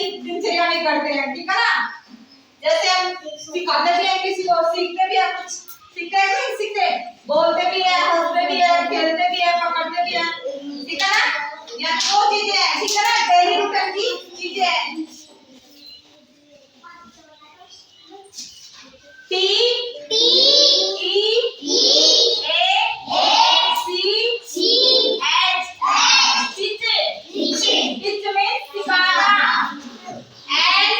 दैनिक दिनचर्या में करते हैं, ठीक है ना। जैसे हम सिखाते भी हैं किसी को, सीखते भी हैं, कुछ सीखते हैं कि नहीं सीखते, बोलते भी हैं, हंसते भी हैं, खेलते भी हैं, पकड़ते भी हैं, ठीक है ना। या वो चीजें हैं, ठीक है ना, डेली रूटीन की चीजें हैं। T T E E A C C H teach teach teach में सिखाना, N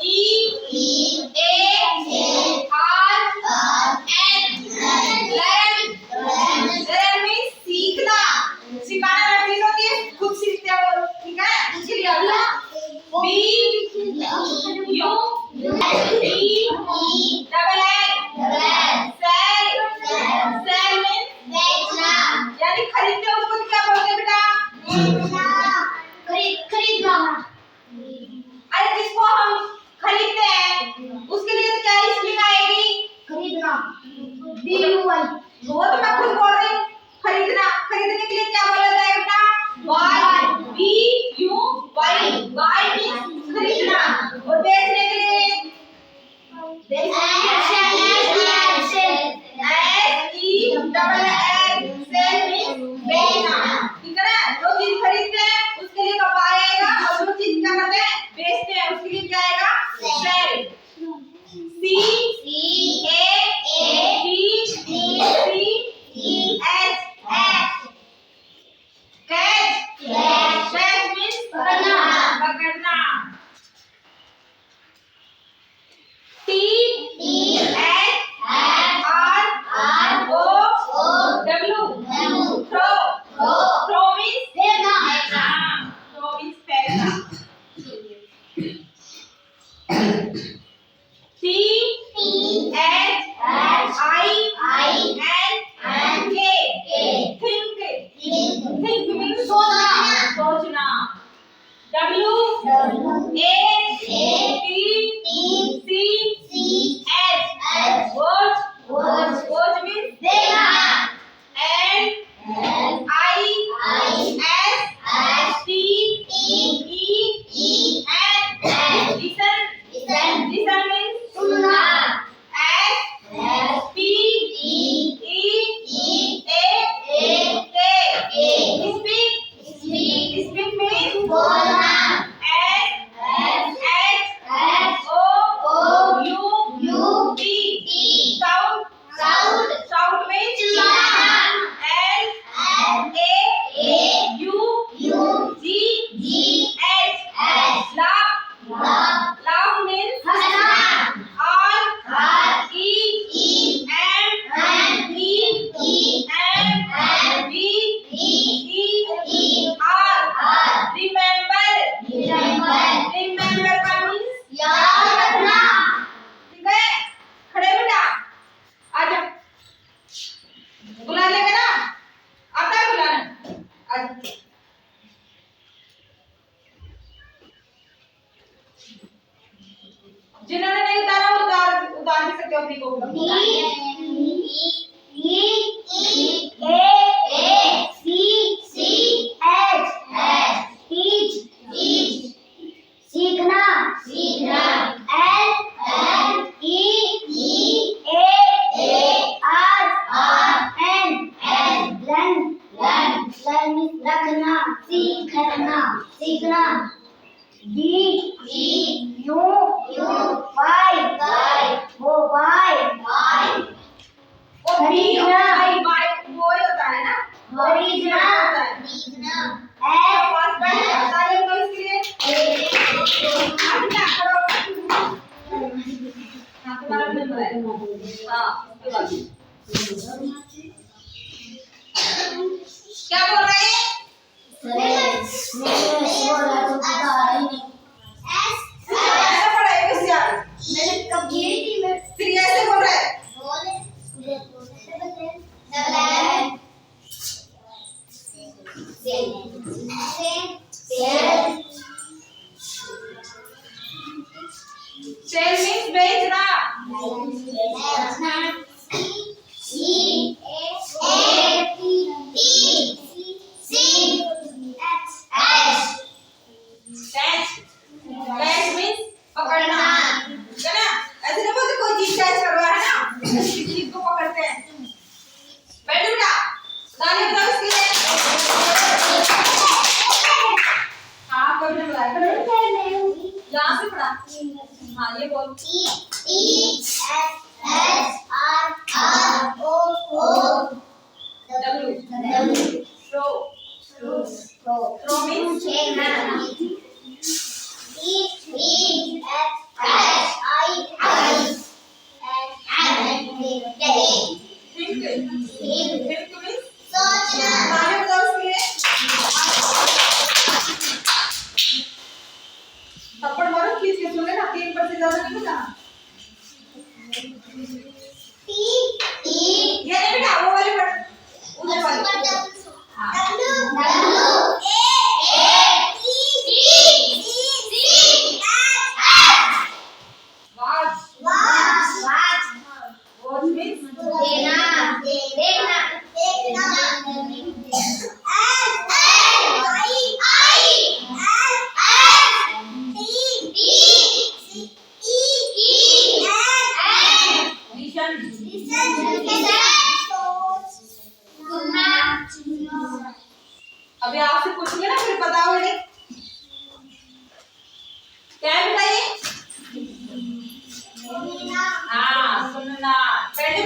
E A R N learn learn में सीखना, सिखाना लड़की होती है, खुद सीखते हैं वो, ठीक है। इसके लिए अगला B U E double L sell sell में बेचना, यानी खरीदते हैं, उसको क्या बोलते हैं बेटा, खरीदना। अरे जिसको हम खरीदते हैं उसके लिए तो क्या स्पेलिंग आएगी, खरीदना, DUI। वो तो मैं खुद बोल रही हूँ, खरीदना, खरीदने के लिए क्या बोला जाएगा बेटा, BUY बाय मींस खरीदना। और बेचने के लिए बेचना, ठीक है ना। जो चीज खरीदते हैं उसके लिए कब आएगा, और जो चीज क्या करते हैं बेचते हैं उसके लिए क्या आएगा, सेल। कैच मींस पकड़ना। थ्रो मींस फेंकना, थ्रो मींस फेंकना। थिंक मींस सोचना। वॉच मींस देखना, लिसन मींस सुनना, स्पीक मींस बोलना, शाउट मींस चिल्लाना, लाफ मींस हंसना, रिमेंबर का मींस याद रखना, ठीक है। खड़े बेटा, आजा, बुला लेगा ना, आता है बुलाना, आजा। जिन्होंने नहीं उतारा वो उतार भी सकते हो अपनी को। सीखना, रखना, सीखना। वो खरीदना, वो होता है ना, खरीदना। तुम्हारा नंबर है, क्या बोल रहे हैं, मैंने कब ये थी, मैं फिर ऐसे बोल रहा है, सेल मींस बेचना, हाँ ये बोल। W throw means think means गाने बताओ इसके लिए। थप्पड़ मारो खींच के सुन लेना 3 पर से ज्यादा नहीं होता। ये नहीं बेटा वो वाली पढ़ उधर वाली। Watch means अभी आपसे पूछूंगे ना फिर बताओगे क्या है बेटा ये। हाँ सुनना पहले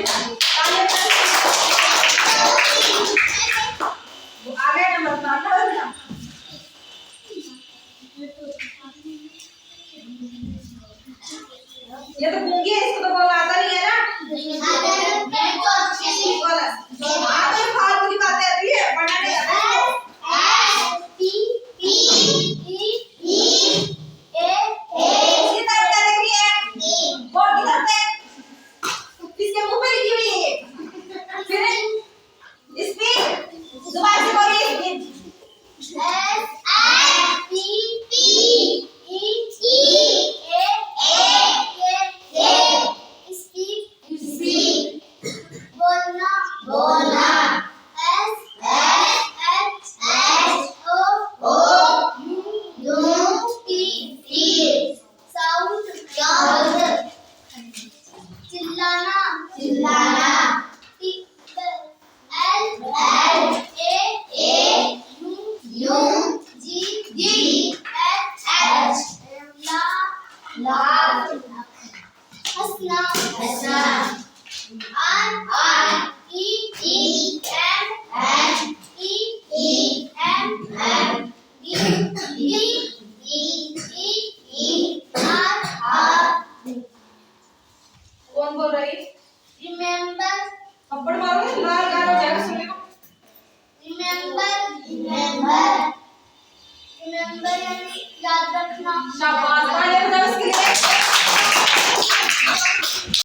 आगे नंबर ना ये तो गूंगी है इसको तो बोलना आता नहीं है ना। हाँ तो फालतू की बातें आती है पढ़ना नहीं आता। कौन बोल रही? Remember. थप्पड़ मारो लाल गाल हो जाएगा सुनने को। Remember यानी याद रखना। शाबाश।